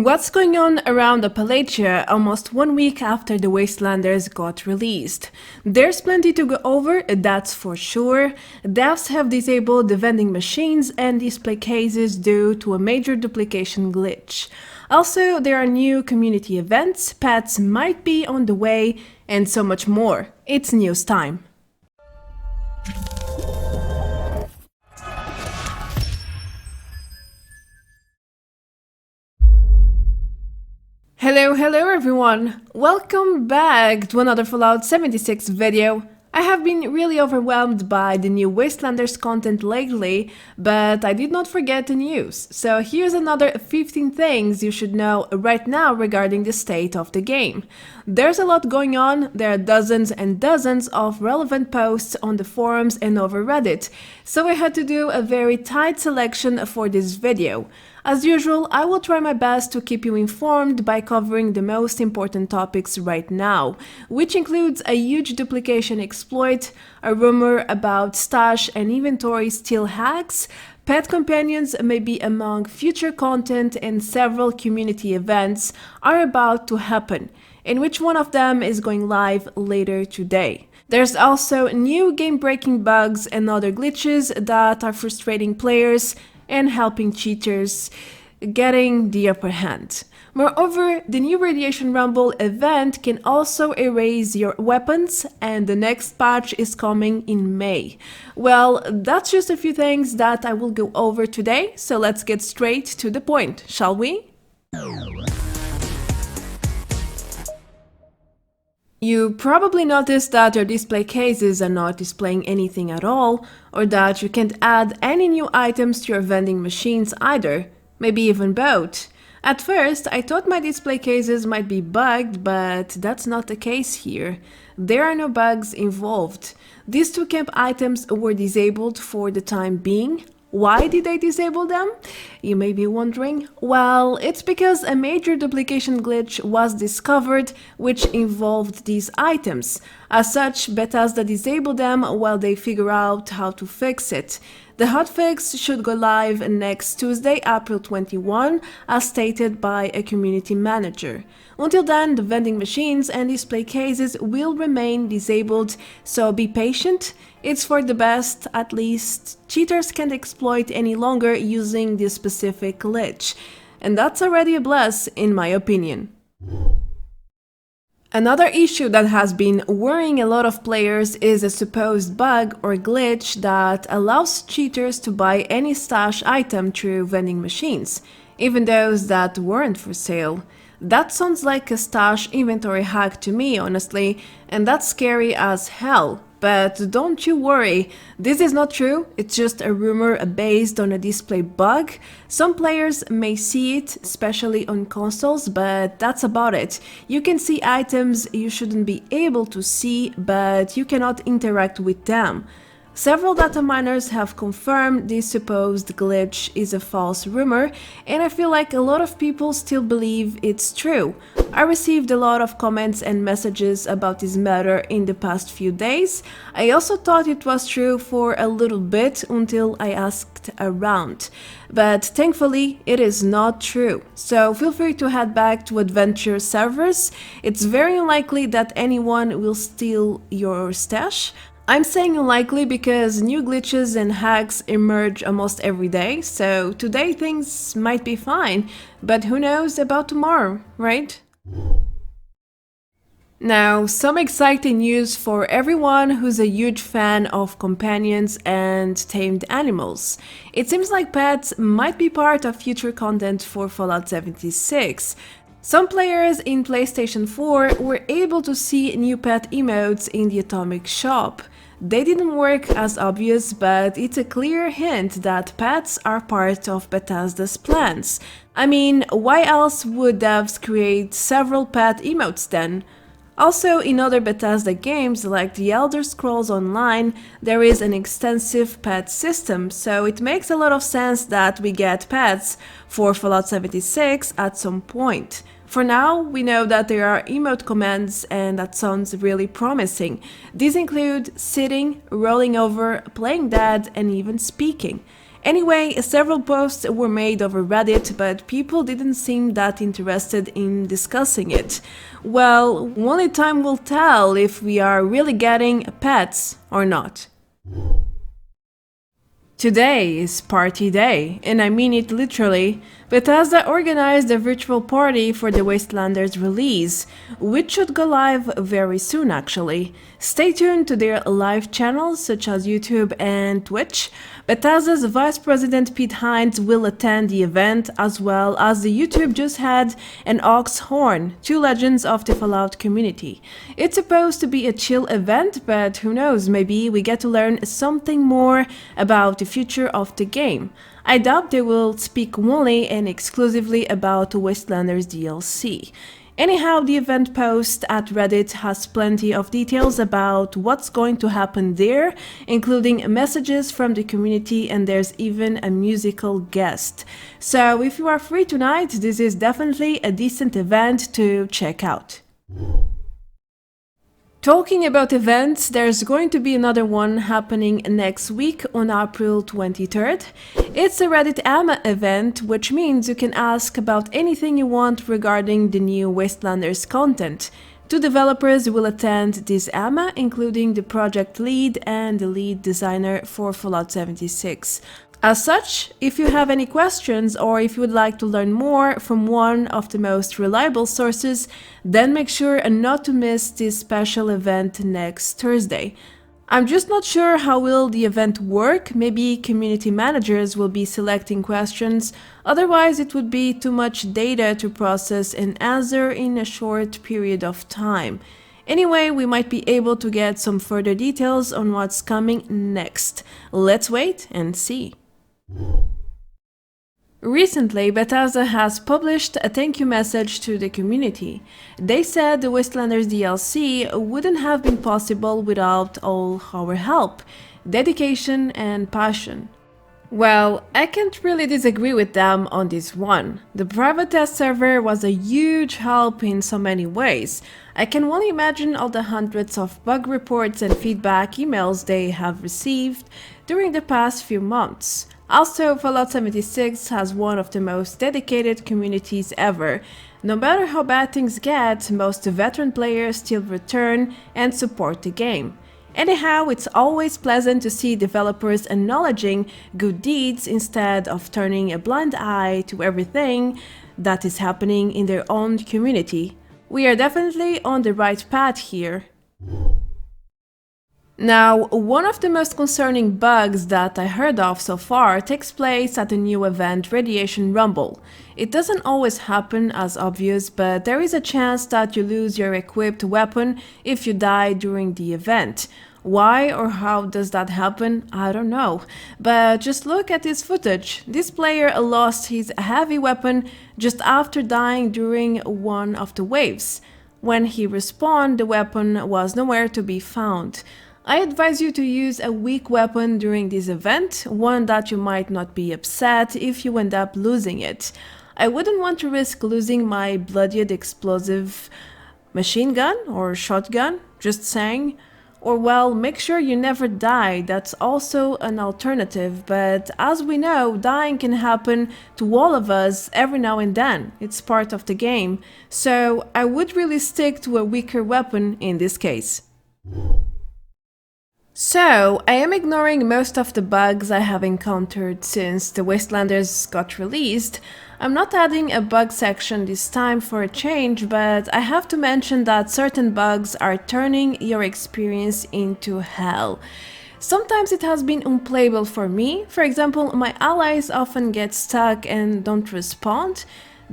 What's going on around Appalachia almost 1 week after the Wastelanders got released? There's plenty to go over, that's for sure. Devs have disabled the vending machines and display cases due to a major duplication glitch. Also, there are new community events, pets might be on the way, and so much more. It's news time. Hello everyone! Welcome back to another Fallout 76 video. I have been really overwhelmed by the new Wastelanders content lately, but I did not forget the news. So here's another 15 things you should know right now regarding the state of the game. There's a lot going on, there are dozens and dozens of relevant posts on the forums and over Reddit, so I had to do a very tight selection for this video. As usual, I will try my best to keep you informed by covering the most important topics right now, which includes a huge duplication exploit, a rumor about stash and inventory steal hacks, pet companions may be among future content, and several community events are about to happen, and which one of them is going live later today. There's also new game-breaking bugs and other glitches that are frustrating players and helping cheaters getting the upper hand. Moreover, the new Radiation Rumble event can also erase your weapons, and the next patch is coming in May. Well, that's just a few things that I will go over today, so let's get straight to the point, shall we? You probably noticed that your display cases are not displaying anything at all, or that you can't add any new items to your vending machines either, maybe even both. At first, I thought my display cases might be bugged, but that's not the case here. There are no bugs involved. These two camp items were disabled for the time being. Why did they disable them? You may be wondering. Well, it's because a major duplication glitch was discovered which involved these items. As such, Bethesda disabled them while they figure out how to fix it. The hotfix should go live next Tuesday, April 21, as stated by a community manager. Until then, the vending machines and display cases will remain disabled, so be patient. It's for the best, at least. Cheaters can't exploit any longer using this specific glitch, and that's already a plus, in my opinion. Another issue that has been worrying a lot of players is a supposed bug or glitch that allows cheaters to buy any stash item through vending machines, even those that weren't for sale. That sounds like a stash inventory hack to me, honestly, and that's scary as hell. But don't you worry, this is not true, it's just a rumor based on a display bug. Some players may see it, especially on consoles, but that's about it. You can see items you shouldn't be able to see, but you cannot interact with them. Several data miners have confirmed this supposed glitch is a false rumor, and I feel like a lot of people still believe it's true. I received a lot of comments and messages about this matter in the past few days. I also thought it was true for a little bit until I asked around. But thankfully, it is not true. So feel free to head back to Adventure servers. It's very unlikely that anyone will steal your stash. I'm saying unlikely because new glitches and hacks emerge almost every day, so today things might be fine, but who knows about tomorrow, right? Now, some exciting news for everyone who's a huge fan of companions and tamed animals. It seems like pets might be part of future content for Fallout 76. Some players in PlayStation 4 were able to see new pet emotes in the Atomic shop. They didn't work as obvious, but it's a clear hint that pets are part of Bethesda's plans. I mean, why else would devs create several pet emotes then? Also, in other Bethesda games like The Elder Scrolls Online, there is an extensive pet system, so it makes a lot of sense that we get pets for Fallout 76 at some point. For now, we know that there are emote commands, and that sounds really promising. These include sitting, rolling over, playing dead, and even speaking. Anyway, several posts were made over Reddit, but people didn't seem that interested in discussing it. Well, only time will tell if we are really getting pets or not. Today is party day, and I mean it literally. Bethesda organized a virtual party for the Wastelanders release, which should go live very soon actually. Stay tuned to their live channels such as YouTube and Twitch. Bethesda's Vice President Pete HINES will attend the event, as well as the YouTube JUICEHEAD and OWBORN, two legends of the Fallout community. It's supposed to be a chill event, but who knows, maybe we get to learn something more about the future of the game. I doubt they will speak only and exclusively about Wastelanders DLC. Anyhow, the event post at Reddit has plenty of details about what's going to happen there, including messages from the community, and there's even a musical guest. So if you are free tonight, this is definitely a decent event to check out. Talking about events, there's going to be another one happening next week on April 23rd. It's a Reddit AMA event, which means you can ask about anything you want regarding the new Wastelanders content. Two developers will attend this AMA, including the project lead and the lead designer for Fallout 76. As such, if you have any questions or if you would like to learn more from one of the most reliable sources, then make sure not to miss this special event next Thursday. I'm just not sure how will the event work. Maybe community managers will be selecting questions, otherwise it would be too much data to process and answer in a short period of time. Anyway, we might be able to get some further details on what's coming next. Let's wait and see. Recently, Bethesda has published a thank you message to the community. They said the Wastelanders DLC wouldn't have been possible without all our help, dedication and passion. Well, I can't really disagree with them on this one. The private test server was a huge help in so many ways. I can only imagine all the hundreds of bug reports and feedback emails they have received during the past few months. Also, Fallout 76 has one of the most dedicated communities ever. No matter how bad things get, most veteran players still return and support the game. Anyhow, it's always pleasant to see developers acknowledging good deeds instead of turning a blind eye to everything that is happening in their own community. We are definitely on the right path here. Now, one of the most concerning bugs that I heard of so far takes place at the new event Radiation Rumble. It doesn't always happen as obvious, but there is a chance that you lose your equipped weapon if you die during the event. Why or how does that happen? I don't know. But just look at this footage. This player lost his heavy weapon just after dying during one of the waves. When he respawned, the weapon was nowhere to be found. I advise you to use a weak weapon during this event, one that you might not be upset if you end up losing it. I wouldn't want to risk losing my bloodied explosive machine gun or shotgun, just saying. Or well, make sure you never die, that's also an alternative, but as we know, dying can happen to all of us every now and then, it's part of the game, so I would really stick to a weaker weapon in this case. So, I am ignoring most of the bugs I have encountered since the Wastelanders got released. I'm not adding a bug section this time for a change, but I have to mention that certain bugs are turning your experience into hell. Sometimes it has been unplayable for me. For example, my allies often get stuck and don't respond.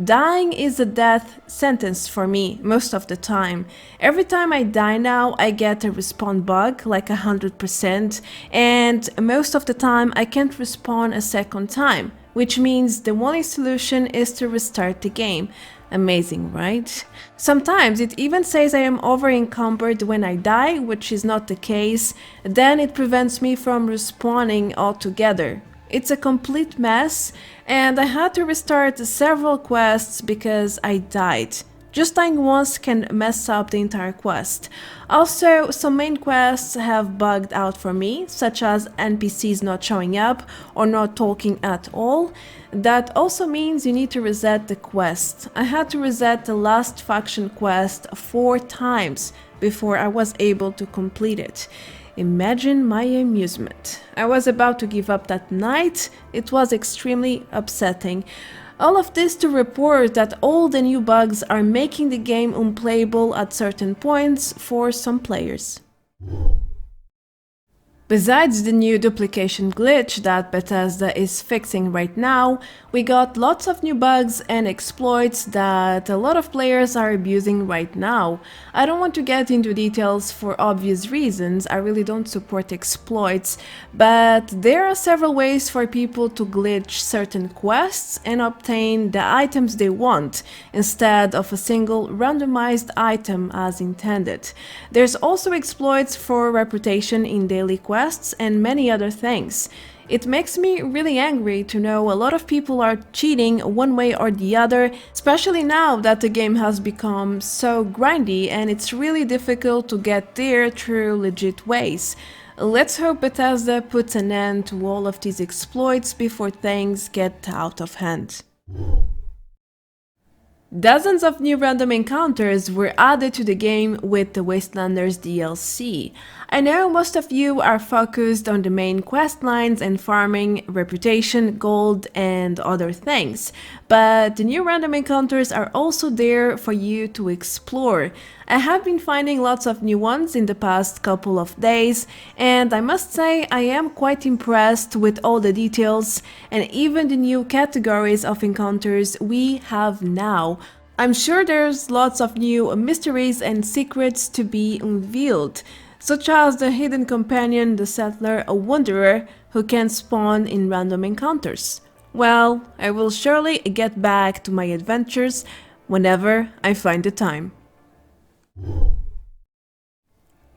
Dying is a death sentence for me most of the time. Every time I die now, I get a respawn bug, like 100%, and most of the time I can't respawn a second time, which means the only solution is to restart the game. Amazing, right? Sometimes it even says I am over-encumbered when I die, which is not the case. Then it prevents me from respawning altogether. It's a complete mess, and I had to restart several quests because I died. Just dying once can mess up the entire quest. Also, some main quests have bugged out for me, such as NPCs not showing up or not talking at all. That also means you need to reset the quest. I had to reset the last faction quest 4 times before I was able to complete it. Imagine my amusement. I was about to give up that night. It was extremely upsetting. All of this to report that all the new bugs are making the game unplayable at certain points for some players. Besides the new duplication glitch that Bethesda is fixing right now, we got lots of new bugs and exploits that a lot of players are abusing right now. I don't want to get into details for obvious reasons, I really don't support exploits, but there are several ways for people to glitch certain quests and obtain the items they want, instead of a single randomized item as intended. There's also exploits for reputation in daily quests and many other things. It makes me really angry to know a lot of people are cheating one way or the other, especially now that the game has become so grindy and it's really difficult to get there through legit ways. Let's hope Bethesda puts an end to all of these exploits before things get out of hand. Dozens of new random encounters were added to the game with the Wastelanders DLC. I know most of you are focused on the main quest lines and farming, reputation, gold, and other things, but the new random encounters are also there for you to explore. I have been finding lots of new ones in the past couple of days, and I must say I am quite impressed with all the details and even the new categories of encounters we have now. I'm sure there's lots of new mysteries and secrets to be unveiled, such as the hidden companion, the settler, a wanderer who can spawn in random encounters. Well, I will surely get back to my adventures whenever I find the time.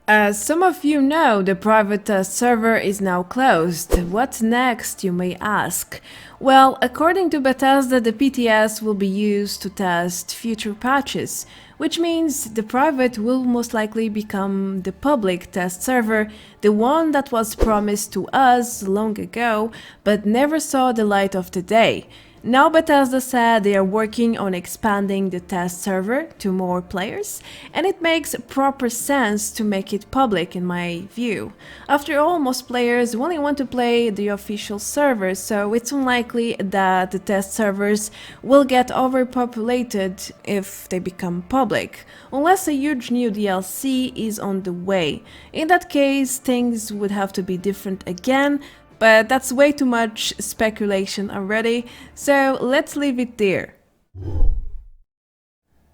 As some of you know, the private test server is now closed. What's next, you may ask? Well, according to Bethesda, the PTS will be used to test future patches, which means the private will most likely become the public test server, the one that was promised to us long ago, but never saw the light of the day. Now Bethesda said they are working on expanding the test server to more players, and it makes proper sense to make it public in my view. After all, most players only want to play the official server, so it's unlikely that the test servers will get overpopulated if they become public, unless a huge new DLC is on the way. In that case, things would have to be different again, but that's way too much speculation already, so let's leave it there.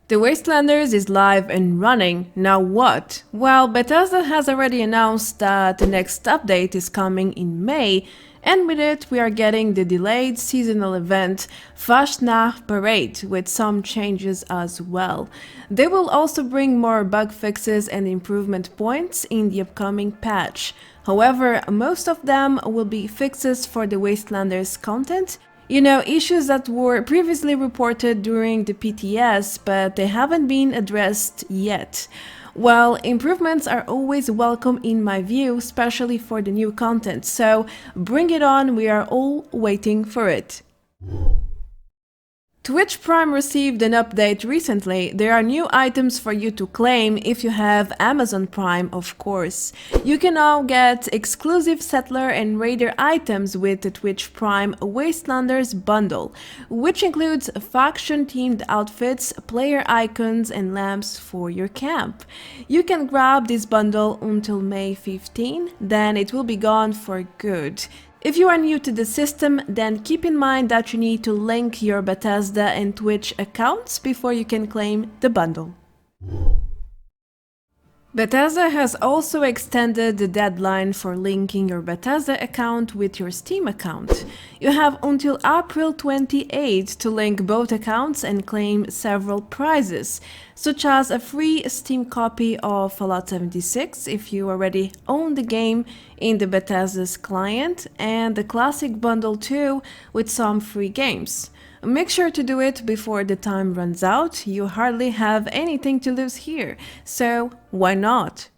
The Wastelanders is live and running, now what? Well, Bethesda has already announced that the next update is coming in May, and with it we are getting the delayed seasonal event Fastnacht Parade with some changes as well. They will also bring more bug fixes and improvement points in the upcoming patch. However, most of them will be fixes for the Wastelanders content. You know, issues that were previously reported during the PTS, but they haven't been addressed yet. Well, improvements are always welcome in my view, especially for the new content, so bring it on, we are all waiting for it. Twitch Prime received an update recently. There are new items for you to claim if you have Amazon Prime, of course. You can now get exclusive Settler and Raider items with the Twitch Prime Wastelanders bundle, which includes faction-themed outfits, player icons, and lamps for your camp. You can grab this bundle until May 15, then it will be gone for good. If you are new to the system, then keep in mind that you need to link your Bethesda and Twitch accounts before you can claim the bundle. Bethesda has also extended the deadline for linking your Bethesda account with your Steam account. You have until April 28 to link both accounts and claim several prizes, such as a free Steam copy of Fallout 76 if you already own the game in the Bethesda's client, and the Classic Bundle 2 with some free games. Make sure to do it before the time runs out. You hardly have anything to lose here, so why not?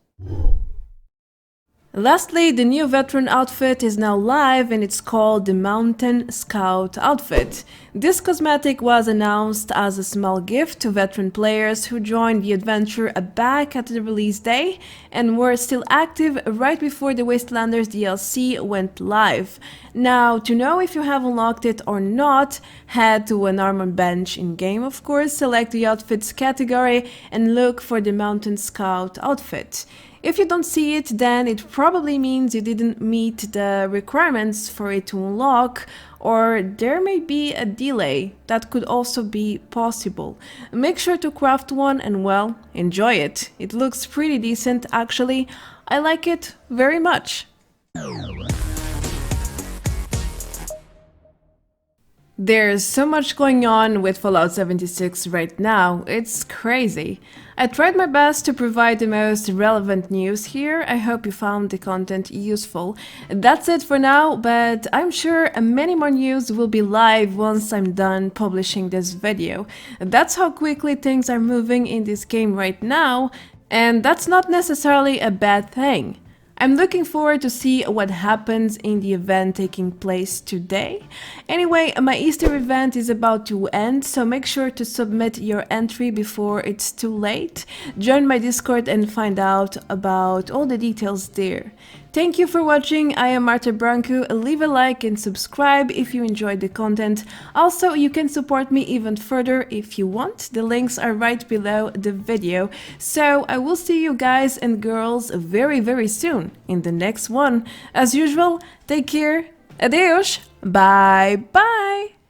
Lastly, the new veteran outfit is now live and it's called the Mountain Scout outfit. This cosmetic was announced as a small gift to veteran players who joined the adventure back at the release day and were still active right before the Wastelanders DLC went live. Now, to know if you have unlocked it or not, head to an armor bench in-game, of course, select the outfits category and look for the Mountain Scout outfit. If you don't see it, then it probably means you didn't meet the requirements for it to unlock, or there may be a delay. That could also be possible. Make sure to craft one and, well, enjoy it. It looks pretty decent actually. I like it very much. There's so much going on with Fallout 76 right now, it's crazy. I tried my best to provide the most relevant news here. I hope you found the content useful. That's it for now, but I'm sure many more news will be live once I'm done publishing this video. That's how quickly things are moving in this game right now, and that's not necessarily a bad thing. I'm looking forward to see what happens in the event taking place today. Anyway, my Easter event is about to end, so make sure to submit your entry before it's too late. Join my Discord and find out about all the details there. Thank you for watching. I am Marta Branco. Leave a like and subscribe if you enjoyed the content. Also, you can support me even further if you want. The links are right below the video. So I will see you guys and girls very soon in the next one. As usual, take care. Adeus. Bye bye.